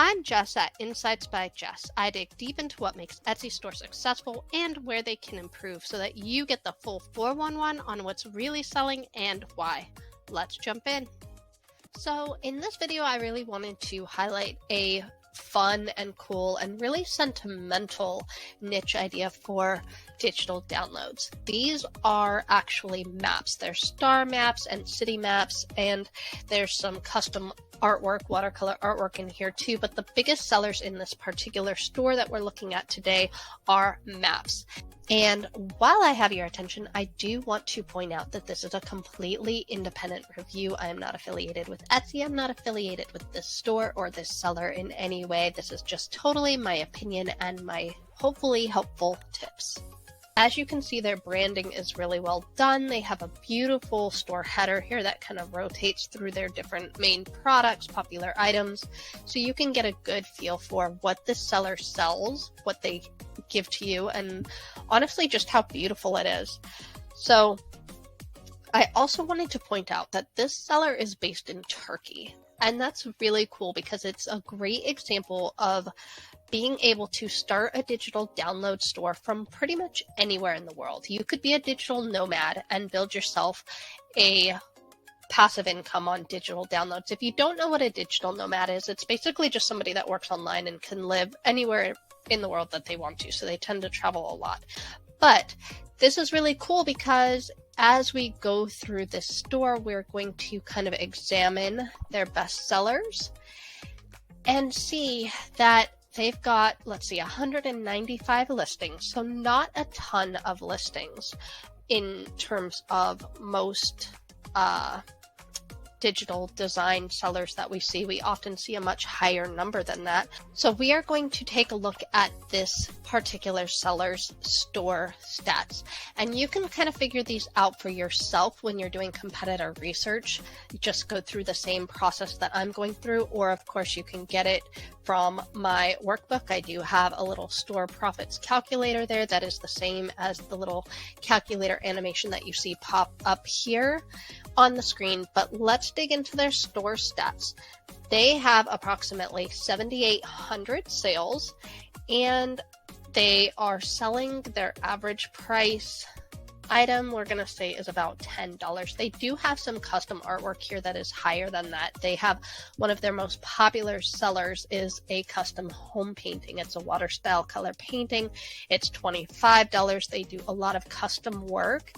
I'm Jess at Insights by Jess. I dig deep into what makes Etsy stores successful and where they can improve so that you get the full 411 on what's really selling and why. Let's jump in. So in this video, I really wanted to highlight a fun and cool and really sentimental niche idea for digital downloads. These are actually maps. They're star maps and city maps, and there's some custom artwork, watercolor artwork in here too, but the biggest sellers in this particular store that we're looking at today are maps. And while I have your attention, I do want to point out that this is a completely independent review. I am not affiliated with Etsy. I'm not affiliated with this store or this seller in any way. This is just totally my opinion and my hopefully helpful tips. As you can see, their branding is really well done. They have a beautiful store header here that kind of rotates through their different main products, popular items, so you can get a good feel for what this seller sells, what they give to you, and honestly just how beautiful it is. So I also wanted to point out that this seller is based in Turkey, and that's really cool because it's a great example of being able to start a digital download store from pretty much anywhere in the world. You could be a digital nomad and build yourself a passive income on digital downloads. If you don't know what a digital nomad is, it's basically just somebody that works online and can live anywhere in the world that they want to. So they tend to travel a lot. But this is really cool because as we go through this store, we're going to kind of examine their best sellers and see that they've got, let's see, 195 listings. So not a ton of listings in terms of most digital design sellers that we see. We often see a much higher number than that. So we are going to take a look at this particular seller's store stats. And you can kind of figure these out for yourself when you're doing competitor research. You just go through the same process that I'm going through, or of course you can get it from my workbook. I do have a little store profits calculator there that is the same as the little calculator animation that you see pop up here on the screen, but let's dig into their store stats. They have approximately 7,800 sales, and they are selling their average price item, we're going to say, is about $10. They do have some custom artwork here that is higher than that. They have one of their most popular sellers is a custom home painting. It's a water style color painting. It's $25. They do a lot of custom work.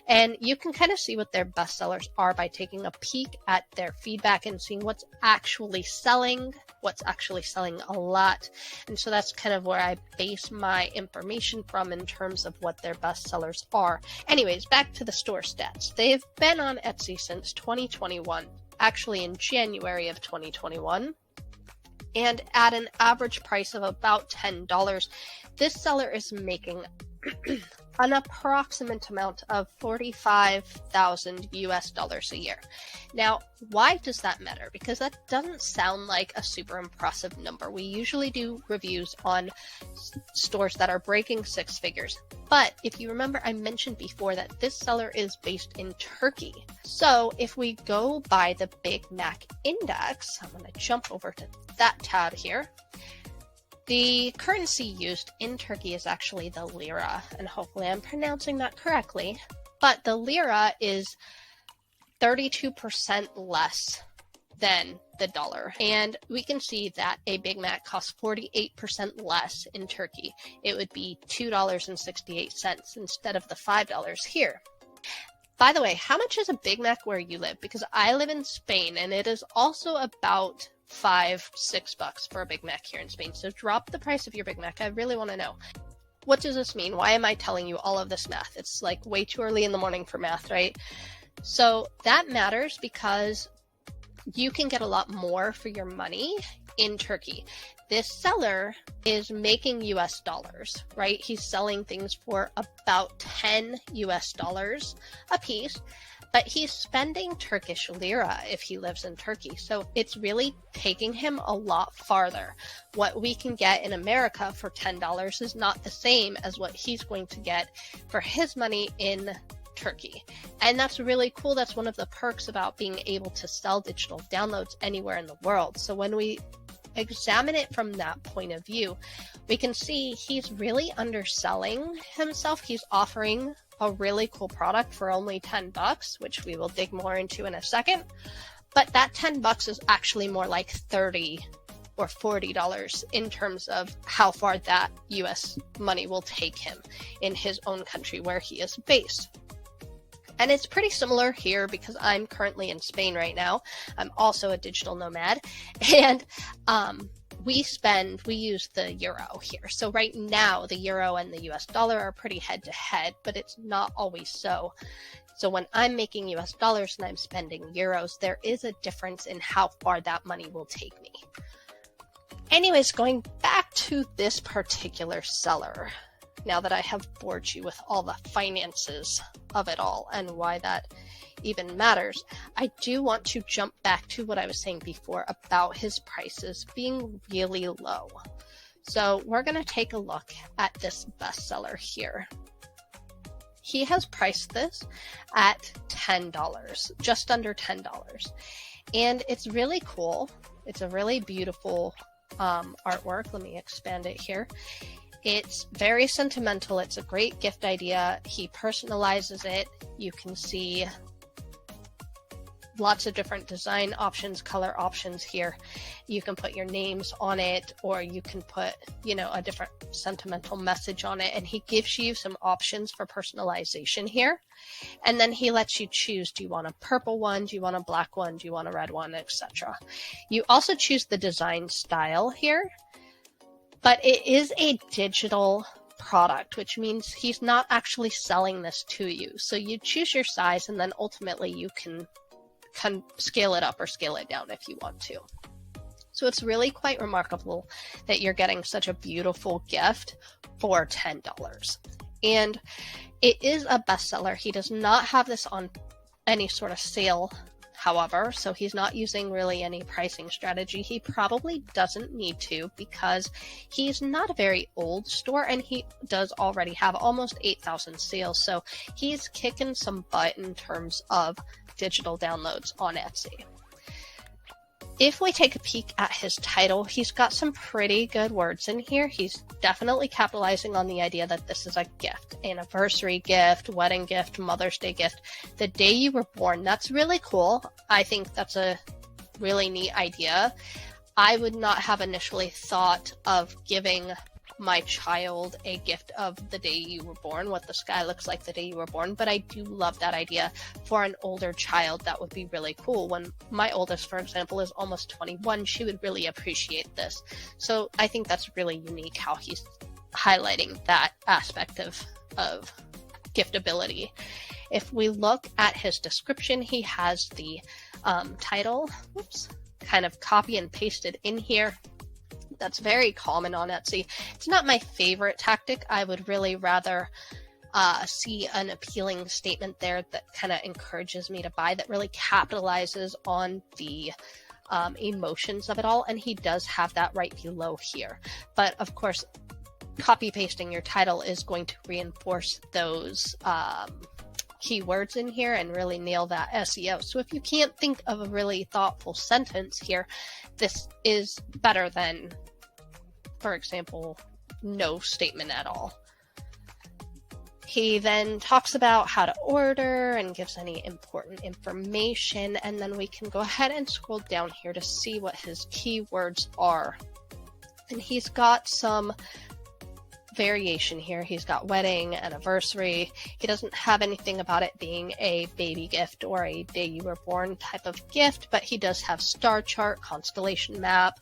And you can kind of see what their best sellers are by taking a peek at their feedback and seeing what's actually selling a lot. And so that's kind of where I base my information from in terms of what their best sellers are. Anyways, back to the store stats. They've been on Etsy since 2021, actually in January of 2021. And at an average price of about $10, this seller is making an approximate amount of $45,000 US a year. Now, why does that matter? Because that doesn't sound like a super impressive number. We usually do reviews on stores that are breaking six figures. But if you remember, I mentioned before that this seller is based in Turkey. So if we go by the Big Mac Index, I'm going to jump over to that tab here. The currency used in Turkey is actually the lira, and hopefully I'm pronouncing that correctly, but the lira is 32% less than the dollar. And we can see that a Big Mac costs 48% less in Turkey. It would be $2.68 instead of the $5 here. By the way, how much is a Big Mac where you live? Because I live in Spain, and it is also about $5-6 for a Big Mac here in Spain. So drop the price of your Big Mac. I really want to know. What does this mean? Why am I telling you all of this math? It's like way too early in the morning for math, right? So that matters because you can get a lot more for your money in Turkey. This seller is making US dollars, right? He's selling things for about $10 US a piece, but he's spending Turkish lira if he lives in Turkey. So it's really taking him a lot farther. What we can get in America for $10 is not the same as what he's going to get for his money in Turkey. And that's really cool. That's one of the perks about being able to sell digital downloads anywhere in the world. So when we examine it from that point of view, we can see he's really underselling himself. He's offering a really cool product for only $10, which we will dig more into in a second. But that $10 is actually more like $30 or $40 in terms of how far that US money will take him in his own country where he is based. And it's pretty similar here because I'm currently in Spain right now. I'm also a digital nomad, and we use the euro here. So right now the euro and the US dollar are pretty head to head, but it's not always so. So when I'm making US dollars and I'm spending euros, there is a difference in how far that money will take me. Anyways, going back to this particular seller, now that I have bored you with all the finances of it all and why that even matters, I do want to jump back to what I was saying before about his prices being really low. So we're going to take a look at this bestseller here. He has priced this at $10, just under $10. And it's really cool. It's a really beautiful artwork. Let me expand it here. It's very sentimental. It's a great gift idea. He personalizes it. You can see lots of different design options, color options here. You can put your names on it, or you can put, a different sentimental message on it. And he gives you some options for personalization here. And then he lets you choose, do you want a purple one? Do you want a black one? Do you want a red one, etc. You also choose the design style here, but it is a digital product, which means he's not actually selling this to you. So you choose your size, and then ultimately you can scale it up or scale it down if you want to. So it's really quite remarkable that you're getting such a beautiful gift for $10. And it is a bestseller. He does not have this on any sort of sale, however, so he's not using really any pricing strategy. He probably doesn't need to because he's not a very old store, and he does already have almost 8,000 sales. So he's kicking some butt in terms of digital downloads on Etsy. If we take a peek at his title, he's got some pretty good words in here. He's definitely capitalizing on the idea that this is a gift, anniversary gift, wedding gift, Mother's Day gift, the day you were born. That's really cool. I think that's a really neat idea. I would not have initially thought of giving my child a gift of the day you were born, what the sky looks like the day you were born, but I do love that idea for an older child. That would be really cool. When my oldest, for example, is almost 21, she would really appreciate this. So I think that's really unique how he's highlighting that aspect of giftability. If we look at his description, he has the title, kind of copy and pasted in here. That's very common on Etsy. It's not my favorite tactic. I would really rather see an appealing statement there that kind of encourages me to buy, that really capitalizes on the emotions of it all. And he does have that right below here. But of course, copy pasting your title is going to reinforce those keywords in here and really nail that SEO. So if you can't think of a really thoughtful sentence here, this is better than, for example, no statement at all. He then talks about how to order and gives any important information, and then we can go ahead and scroll down here to see what his keywords are. And he's got some variation here. He's got wedding, anniversary. He doesn't have anything about it being a baby gift or a day you were born type of gift, but he does have star chart, constellation map.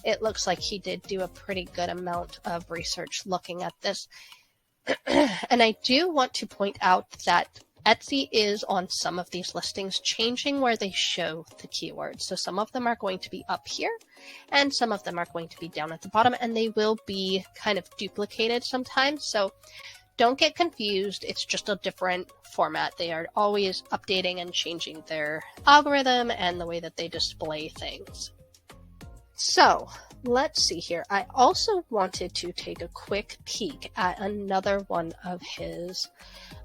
It looks like he did do a pretty good amount of research looking at this. And I do want to point out that Etsy is on some of these listings changing where they show the keywords. So some of them are going to be up here and some of them are going to be down at the bottom, and they will be kind of duplicated sometimes. So don't get confused. It's just a different format. They are always updating and changing their algorithm and the way that they display things. So let's see here. I also wanted to take a quick peek at another one of his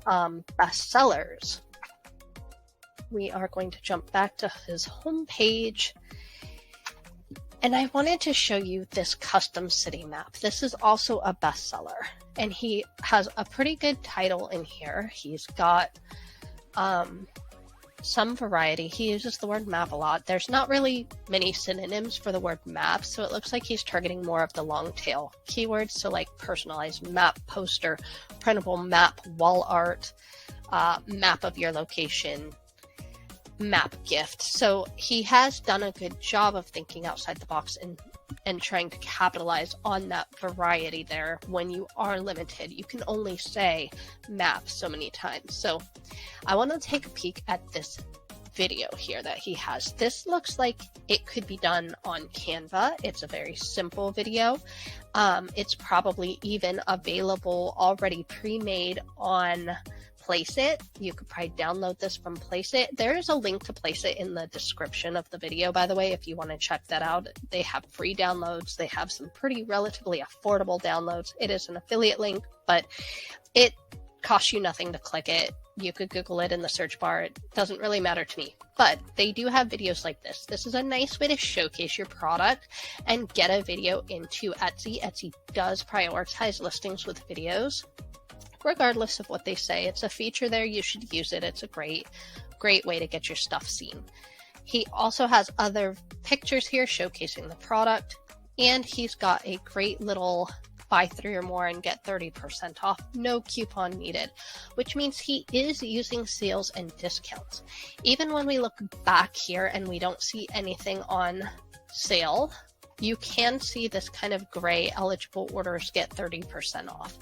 bestsellers. We are going to jump back to his homepage, And I wanted to show you this custom city map. This is also a bestseller, and he has a pretty good title in here. He's got some variety. He uses the word map a lot. There's not really many synonyms for the word map, so it looks like he's targeting more of the long tail keywords. So like personalized map poster, printable map, wall art, map of your location, map gift. So he has done a good job of thinking outside the box and trying to capitalize on that variety there. When you are limited, you can only say map so many times. So I want to take a peek at this video here that he has. This looks like it could be done on Canva. It's a very simple video. It's probably even available already pre-made on Place It. You could probably download this from Place It. There is a link to Place It in the description of the video, by the way, if you want to check that out. They have free downloads. They have some pretty relatively affordable downloads. It is an affiliate link, but it costs you nothing to click it. You could Google it in the search bar. It doesn't really matter to me, but they do have videos like this. This is a nice way to showcase your product and get a video into Etsy. Etsy does prioritize listings with videos, regardless of what they say. It's a feature there. You should use it. It's a great way to get your stuff seen. He also has other pictures here showcasing the product, and he's got a great little buy 3 or more and get 30% off. No coupon needed, which means he is using sales and discounts. Even when we look back here and we don't see anything on sale, you can see this kind of gray eligible orders get 30% off.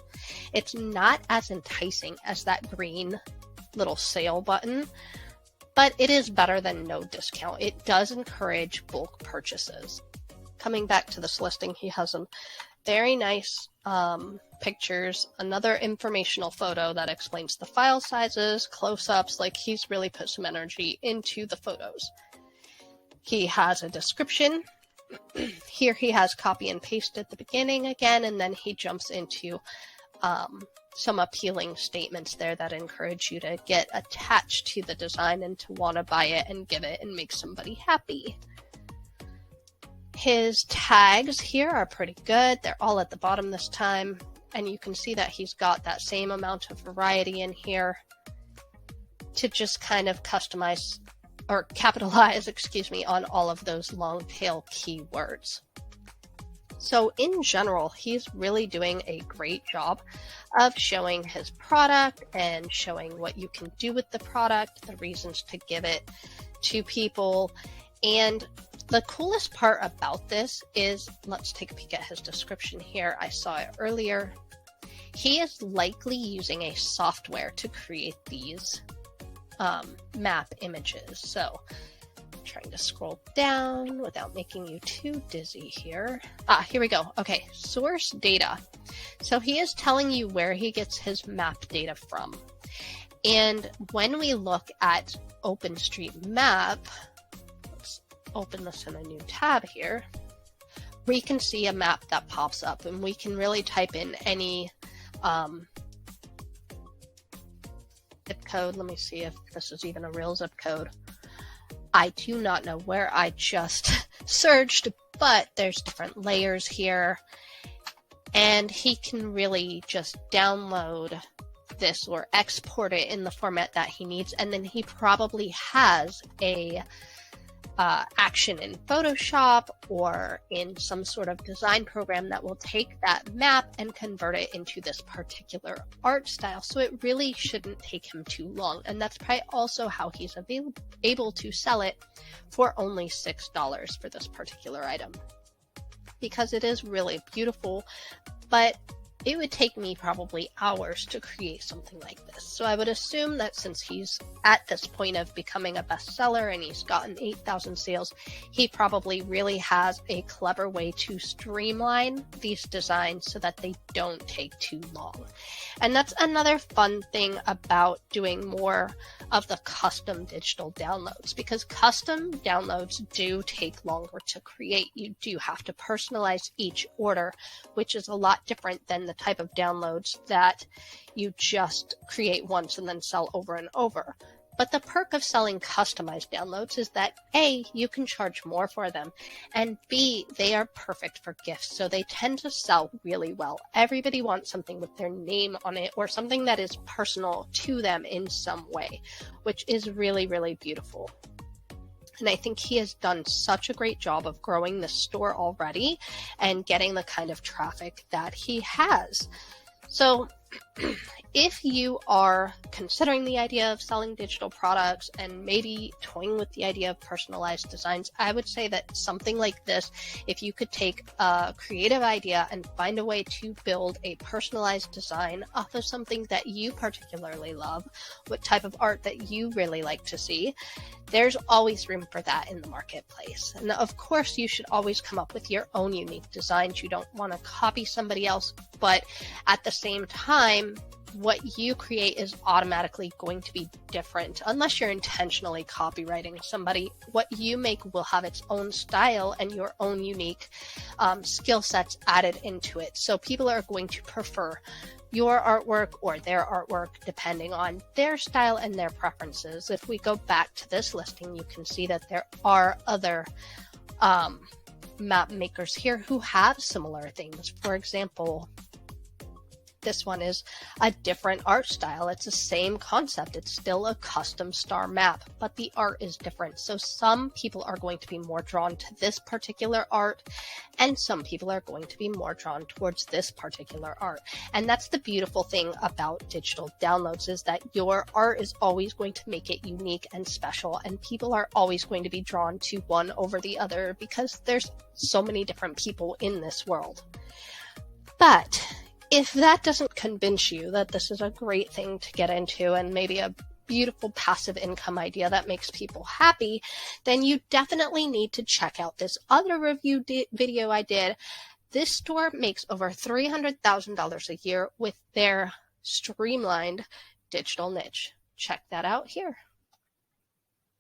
It's not as enticing as that green little sale button, but it is better than no discount. It does encourage bulk purchases. Coming back to this listing, he has some very nice pictures, another informational photo that explains the file sizes, close-ups. Like, he's really put some energy into the photos. He has a description. Here he has copy and paste at the beginning again, and then he jumps into some appealing statements there that encourage you to get attached to the design and to want to buy it and give it and make somebody happy. His tags here are pretty good. They're all at the bottom this time, and you can see that he's got that same amount of variety in here to just kind of customize or capitalize, on all of those long tail keywords. So in general, he's really doing a great job of showing his product and showing what you can do with the product, the reasons to give it to people. And the coolest part about this is, let's take a peek at his description here. I saw it earlier. He is likely using a software to create these map images. So I'm trying to scroll down without making you too dizzy here. Here we go. Okay, source data. So he is telling you where he gets his map data from. And when we look at OpenStreetMap, let's open this in a new tab here, we can see a map that pops up, and we can really type in any zip code. Let me see if this is even a real zip code. I do not know where I just searched, but there's different layers here, and he can really just download this or export it in the format that he needs, and then he probably has a action in Photoshop or in some sort of design program that will take that map and convert it into this particular art style. So it really shouldn't take him too long. And that's probably also how he's able to sell it for only $6 for this particular item, because it is really beautiful, but it would take me probably hours to create something like this. So I would assume that since he's at this point of becoming a bestseller and he's gotten 8,000 sales, he probably really has a clever way to streamline these designs so that they don't take too long. And that's another fun thing about doing more of the custom digital downloads, because custom downloads do take longer to create. You do have to personalize each order, which is a lot different than the type of downloads that you just create once and then sell over and over. But the perk of selling customized downloads is that A, you can charge more for them, and B, they are perfect for gifts, so they tend to sell really well. Everybody wants something with their name on it or something that is personal to them in some way, which is really, really beautiful. And I think he has done such a great job of growing the store already and getting the kind of traffic that he has. So if you are considering the idea of selling digital products and maybe toying with the idea of personalized designs, I would say that something like this, if you could take a creative idea and find a way to build a personalized design off of something that you particularly love, what type of art that you really like to see, there's always room for that in the marketplace. And of course, you should always come up with your own unique designs. You don't want to copy somebody else, but at the same time, what you create is automatically going to be different unless you're intentionally copywriting somebody. What you make will have its own style and your own unique skill sets added into it. So people are going to prefer your artwork or their artwork depending on their style and their preferences. If we go back to this listing, you can see that there are other map makers here who have similar things. For example, this one is a different art style. It's the same concept. It's still a custom star map, but the art is different. So some people are going to be more drawn to this particular art, and some people are going to be more drawn towards this particular art. And that's the beautiful thing about digital downloads, is that your art is always going to make it unique and special, and people are always going to be drawn to one over the other because there's so many different people in this world. But if that doesn't convince you that this is a great thing to get into and maybe a beautiful passive income idea that makes people happy, then you definitely need to check out this other review video I did. This store makes over $300,000 a year with their streamlined digital niche. Check that out here.